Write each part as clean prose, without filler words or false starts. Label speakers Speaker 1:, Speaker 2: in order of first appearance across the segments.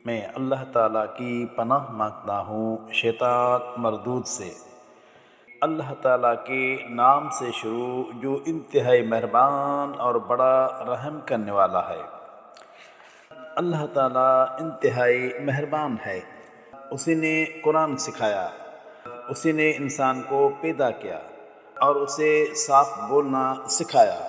Speaker 1: میں اللہ تعالیٰ کی پناہ مانگتا ہوں شیطان مردود سے۔ اللہ تعالیٰ کے نام سے شروع جو انتہائی مہربان اور بڑا رحم کرنے والا ہے۔ اللہ تعالیٰ انتہائی مہربان ہے۔ اسی نے قرآن سکھایا، اسی نے انسان کو پیدا کیا اور اسے صاف بولنا سکھایا۔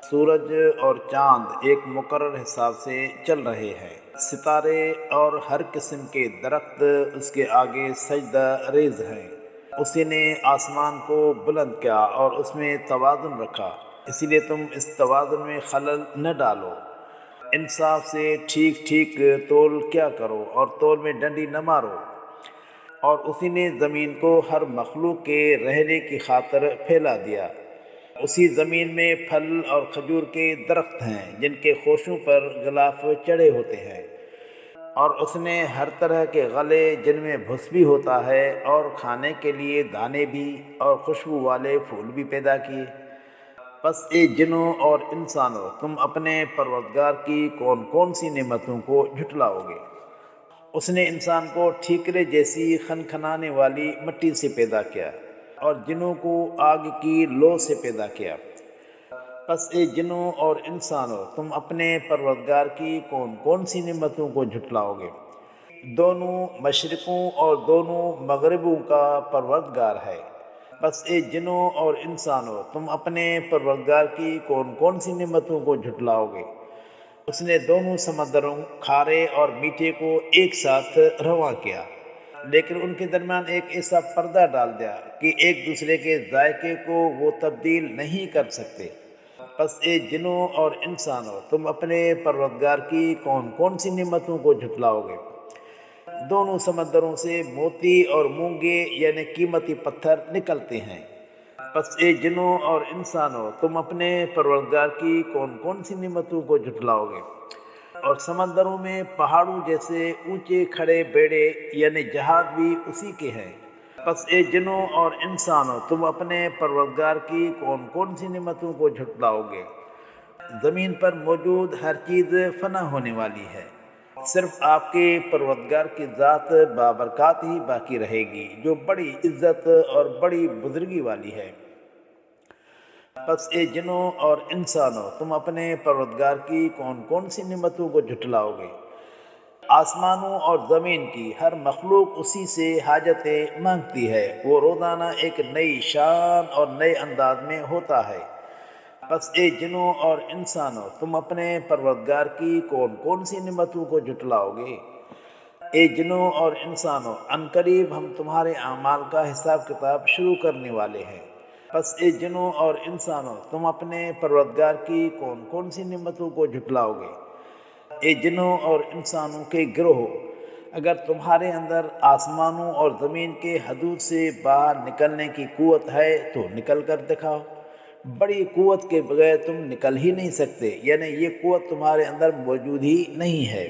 Speaker 1: سورج اور چاند ایک مقرر حساب سے چل رہے ہیں، ستارے اور ہر قسم کے درخت اس کے آگے سجدہ ریز ہیں۔ اسی نے آسمان کو بلند کیا اور اس میں توازن رکھا، اسی لیے تم اس توازن میں خلل نہ ڈالو۔ انصاف سے ٹھیک ٹھیک تول کیا کرو اور تول میں ڈنڈی نہ مارو۔ اور اسی نے زمین کو ہر مخلوق کے رہنے کی خاطر پھیلا دیا۔ اسی زمین میں پھل اور کھجور کے درخت ہیں جن کے خوشوں پر غلاف چڑھے ہوتے ہیں، اور اس نے ہر طرح کے غلے جن میں بھس بھی ہوتا ہے اور کھانے کے لیے دانے بھی اور خوشبو والے پھول بھی پیدا کیے۔ پس اے جنوں اور انسانوں، تم اپنے پروردگار کی کون کون سی نعمتوں کو جھٹلاؤ گے؟ اس نے انسان کو ٹھیکرے جیسی کھنکھنانے والی مٹی سے پیدا کیا اور جنوں کو آگ کی لو سے پیدا کیا۔ پس اے جنوں اور انسانوں، تم اپنے پروردگار کی کون کون سی نعمتوں کو جھٹلاؤ گے؟ دونوں مشرقوں اور دونوں مغربوں کا پروردگار ہے۔ پس اے جنوں اور انسانوں، تم اپنے پروردگار کی کون کون سی نعمتوں کو جھٹلاؤ گے؟ اس نے دونوں سمندروں کھارے اور میٹھے کو ایک ساتھ رواں کیا، لیکن ان کے درمیان ایک ایسا پردہ ڈال دیا کہ ایک دوسرے کے ذائقے کو وہ تبدیل نہیں کر سکتے۔ پس اے جنوں اور انسانوں، تم اپنے پروردگار کی کون کون سی نعمتوں کو جھٹلاؤ گے؟ دونوں سمندروں سے موتی اور مونگے یعنی قیمتی پتھر نکلتے ہیں۔ پس اے جنوں اور انسانوں، تم اپنے پروردگار کی کون کون سی نعمتوں کو جھٹلاؤ گے؟ اور سمندروں میں پہاڑوں جیسے اونچے کھڑے بیڑے یعنی جہاز بھی اسی کے ہیں۔ پس اے جنوں اور انسانوں، تم اپنے پروردگار کی کون کون سی نعمتوں کو جھٹلاؤ گے؟ زمین پر موجود ہر چیز فنا ہونے والی ہے، صرف آپ کے پروردگار کی ذات بابرکات ہی باقی رہے گی جو بڑی عزت اور بڑی بزرگی والی ہے۔ پس اے جنوں اور انسانوں، تم اپنے پروردگار کی کون کون سی نعمتوں کو جھٹلاؤ گے؟ آسمانوں اور زمین کی ہر مخلوق اسی سے حاجتیں مانگتی ہے، وہ روزانہ ایک نئی شان اور نئے انداز میں ہوتا ہے۔ پس اے جنوں اور انسانوں، تم اپنے پروردگار کی کون کون سی نعمتوں کو جھٹلاؤ گے؟ اے جنوں اور انسانوں، عنقریب ہم تمہارے اعمال کا حساب کتاب شروع کرنے والے ہیں۔ پس اے جنوں اور انسانوں، تم اپنے پروردگار کی کون کون سی نعمتوں کو جھٹلاؤ گے؟ اے جنوں اور انسانوں کے گروہ، اگر تمہارے اندر آسمانوں اور زمین کے حدود سے باہر نکلنے کی قوت ہے تو نکل کر دکھاؤ۔ بڑی قوت کے بغیر تم نکل ہی نہیں سکتے، یعنی یہ قوت تمہارے اندر موجود ہی نہیں ہے۔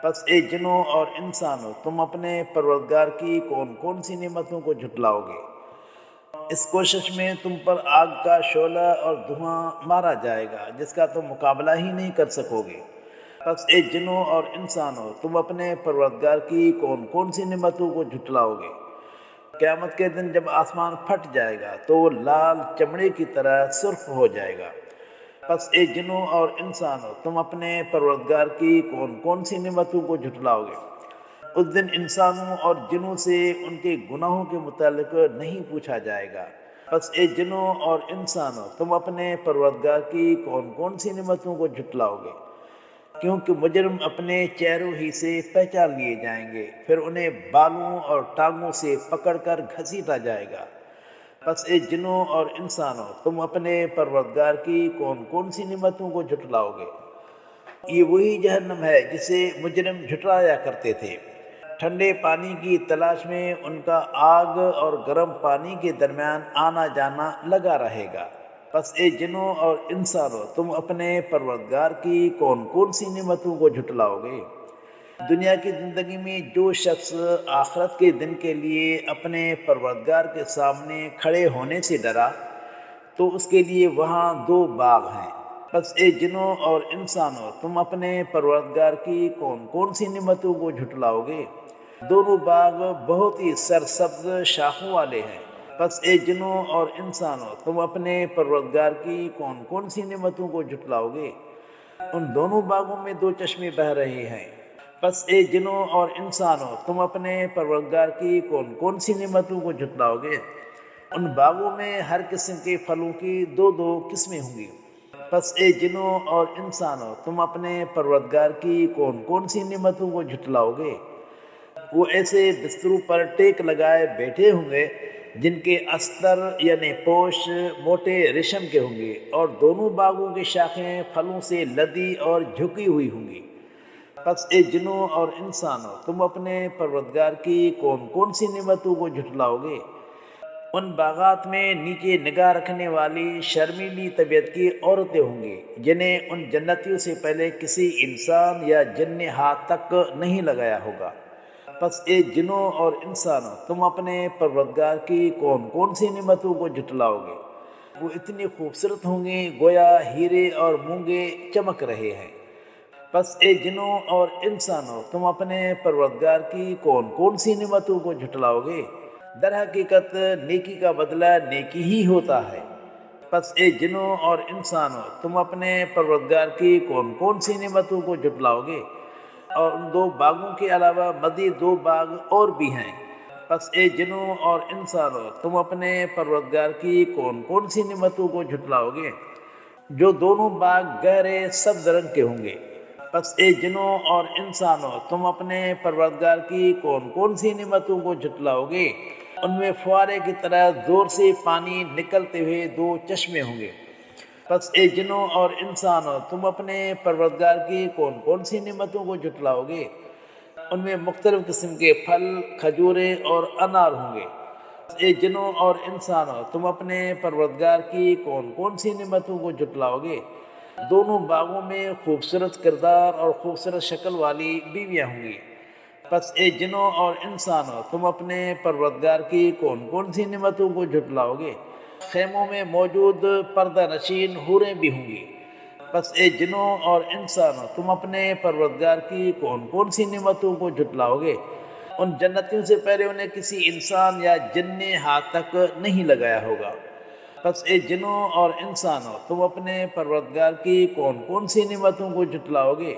Speaker 1: پس اے جنوں اور انسانوں، تم اپنے پروردگار کی کون کون سی نعمتوں کو جھٹلاؤ گے؟ اس کوشش میں تم پر آگ کا شعلہ اور دھواں مارا جائے گا جس کا تم مقابلہ ہی نہیں کر سکو گے۔ پس اے جنوں اور انسانوں، تم اپنے پروردگار کی کون کون سی نعمتوں کو جھٹلاؤ گے؟ قیامت کے دن جب آسمان پھٹ جائے گا تو وہ لال چمڑے کی طرح سرخ ہو جائے گا۔ پس اے جنوں اور انسانوں، تم اپنے پروردگار کی کون کون سی نعمتوں کو جھٹلاؤ گے؟ اس دن انسانوں اور جنوں سے ان کے گناہوں کے متعلق نہیں پوچھا جائے گا۔ پس اے جنوں اور انسانوں، تم اپنے پروردگار کی کون کون سی نعمتوں کو جھٹلاؤ گے؟ کیونکہ مجرم اپنے چہروں ہی سے پہچان لیے جائیں گے، پھر انہیں بالوں اور ٹانگوں سے پکڑ کر گھسیٹا جائے گا۔ پس اے جنوں اور انسانوں، تم اپنے پروردگار کی کون کون سی نعمتوں کو جھٹلاؤ گے؟ یہ وہی جہنم ہے جسے مجرم جھٹلایا کرتے تھے۔ ٹھنڈے پانی کی تلاش میں ان کا آگ اور گرم پانی کے درمیان آنا جانا لگا رہے گا۔ پس اے جنوں اور انسانوں، تم اپنے پروردگار کی کون کون سی نعمتوں کو جھٹلاؤ گے؟ دنیا کی زندگی میں جو شخص آخرت کے دن کے لیے اپنے پروردگار کے سامنے کھڑے ہونے سے ڈرا تو اس کے لیے وہاں دو باغ ہیں، بس اے جنوں اور انسانوں، تم اپنے پروردگار کی کون کون سی نعمتوں کو جھٹلاؤ گے؟ دونوں باغ بہت ہی سرسبز شاخوں والے ہیں۔ بس اے جنوں اور انسانوں، تم اپنے پروردگار کی کون کون سی نعمتوں کو جھٹلاؤ گے؟ ان دونوں باغوں میں دو چشمے بہہ رہے ہیں۔ بس اے جنوں اور انسانوں، تم اپنے پروردگار کی کون کون سی نعمتوں کو جھٹلاؤ گے؟ ان باغوں میں ہر قسم کے پھلوں کی دو دو قسمیں ہوں گی۔ بس اے جنوں اور انسانوں، تم اپنے پروردگار کی کون کون سی نعمتوں کو جھٹلاؤ گے؟ وہ ایسے بستروں پر ٹیک لگائے بیٹھے ہوں گے جن کے استر یعنی پوش موٹے ریشم کے ہوں گے، اور دونوں باغوں کی شاخیں پھلوں سے لدی اور جھکی ہوئی ہوں گی۔ پس اے جنوں اور انسانوں، تم اپنے پروردگار کی کون کون سی نعمتوں کو جھٹلاؤ گے؟ ان باغات میں نیچے نگاہ رکھنے والی شرمیلی طبیعت کی عورتیں ہوں گی جنہیں ان جنتیوں سے پہلے کسی انسان یا جن نے ہاتھ تک نہیں لگایا ہوگا۔ پس اے جنوں اور انسانوں، تم اپنے پروردگار کی کون کون سی نعمتوں کو جھٹلاؤ گے؟ وہ اتنی خوبصورت ہوں گی گویا ہیرے اور مونگے چمک رہے ہیں۔ پس اے جنوں اور انسانوں، تم اپنے پروردگار کی کون کون سی نعمتوں کو جھٹلاؤ گے؟ در حقیقت نیکی کا بدلہ نیکی ہی ہوتا ہے۔ پس اے جنوں اور انسانوں، تم اپنے پروردگار کی کون کون سی نعمتوں کو جھٹلاؤ گے؟ اور ان دو باغوں کے علاوہ مزید دو باغ اور بھی ہیں۔ پس اے جنوں اور انسانوں، تم اپنے پروردگار کی کون کون سی نعمتوں کو جھٹلاؤ گے؟ جو دونوں باغ گہرے سبز رنگ کے ہوں گے۔ پس اے جنوں اور انسانوں، تم اپنے پروردگار کی کون کون سی نعمتوں کو جھٹلاؤ گے؟ ان میں فوارے کی طرح زور سے پانی نکلتے ہوئے دو چشمے ہوں گے۔ پس اے جنوں اور انسانوں، تم اپنے پروردگار کی کون کون سی نعمتوں کو جھٹلاؤ گے؟ ان میں مختلف قسم کے پھل، کھجوریں اور انار ہوں گے۔ پس اے جنوں اور انسانوں، تم اپنے پروردگار کی کون کون سی نعمتوں کو جھٹلاؤ گے؟ دونوں باغوں میں خوبصورت کردار اور خوبصورت شکل والی بیویاں ہوں گی۔ پس اے جنوں اور انسانوں، تم اپنے پروردگار کی کون کون سی نعمتوں کو جھٹلاؤ گے؟ خیموں میں موجود پردہ نشین حوریں بھی ہوں گی۔ پس اے جنوں اور انسانوں، تم اپنے پروردگار کی کون کون سی نعمتوں کو جھٹلاؤ گے؟ ان جنتیوں سے پہلے انہیں کسی انسان یا جن نے ہاتھ تک نہیں لگایا ہوگا۔ پس اے جنوں اور انسانوں، تم اپنے پروردگار کی کون کون سی نعمتوں کو جھٹلاؤ گے؟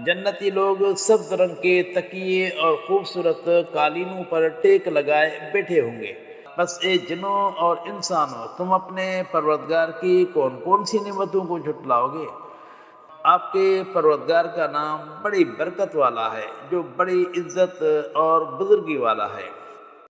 Speaker 1: جنتی لوگ سبز رنگ کے تکیے اور خوبصورت قالینوں پر ٹیک لگائے بیٹھے ہوں گے۔ بس اے جنوں اور انسانوں، تم اپنے پروردگار کی کون کون سی نعمتوں کو جھٹلاؤ گے؟ آپ کے پروردگار کا نام بڑی برکت والا ہے، جو بڑی عزت اور بزرگی والا ہے۔